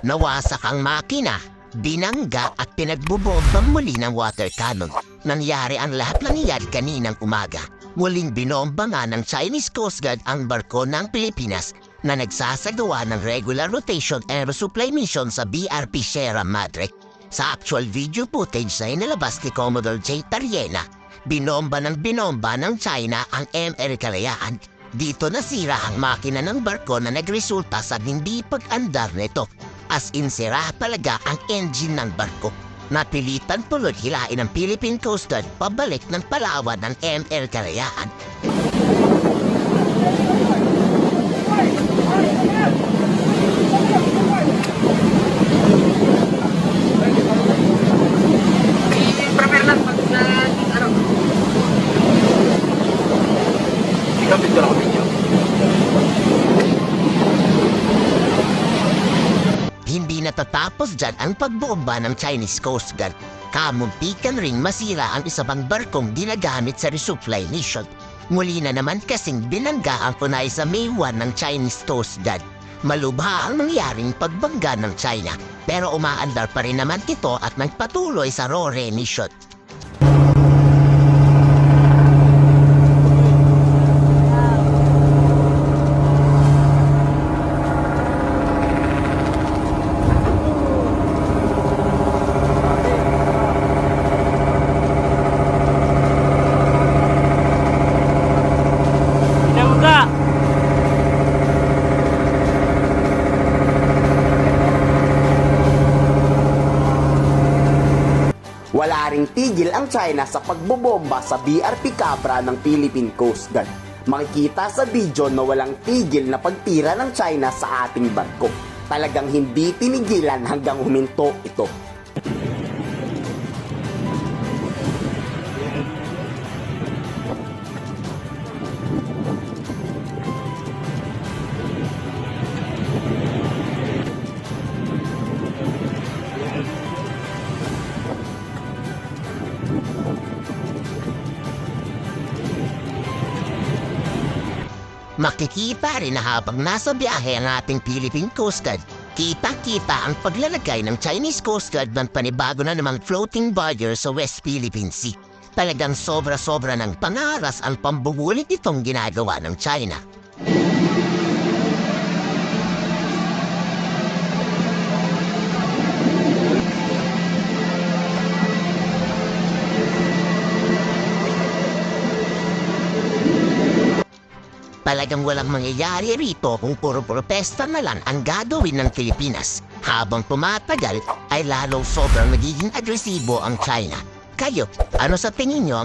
Nawasak ang makina, binangga at pinagbubombang muli ng water cannon. Nangyari ang lahat ng iyan kaninang umaga. Muling binomba nga ng Chinese Coast Guard ang barko ng Pilipinas na nagsasagawa ng regular rotation and resupply mission sa BRP Sierra Madre. Sa actual video footage na inilabas ni Commodore J. Tariena, binomba ng China ang ML Kalayaan. Dito nasira ang makina ng barko na nagresulta sa hindi pag-andar nito. As in sira talaga ang engine ng barko. Napilitan tuloy hilain ng Philippine Coast Guard pabalik ng Palawan ng ML Kalayaan. Hindi natatapos dyan ang pagbomba ng Chinese Coast Guard. Kamuntikan ring masira ang isa pang barkong ginagamit sa resupply mission. Muli na naman kasing binangga ang kunay sa May 1 ng Chinese Coast Guard. Malubha ang nangyaring pagbangga ng China, pero umaandar pa rin naman ito at nagpatuloy sa RORE mission. Wala ring tigil ang China sa pagbobomba sa BRP Cabra ng Philippine Coast Guard. Makikita sa video na walang tigil na pagtira ng China sa ating barko. Talagang hindi tinigilan hanggang huminto ito. Makikita rin na habang nasa biyahe ang ating Philippine Coast Guard, kita-kita ang paglalagay ng Chinese Coast Guard ng panibago na namang floating barrier sa West Philippine Sea. Talagang sobra-sobra ng pangaras ang pambubulit itong ginagawa ng China. Talagang walang mangyayari rito kung puro protesta na lang ang gagawin ng Pilipinas. Habang tumatagal ay lalo sobrang nagiging agresibo ang China. Kayo, ano sa tingin nyo?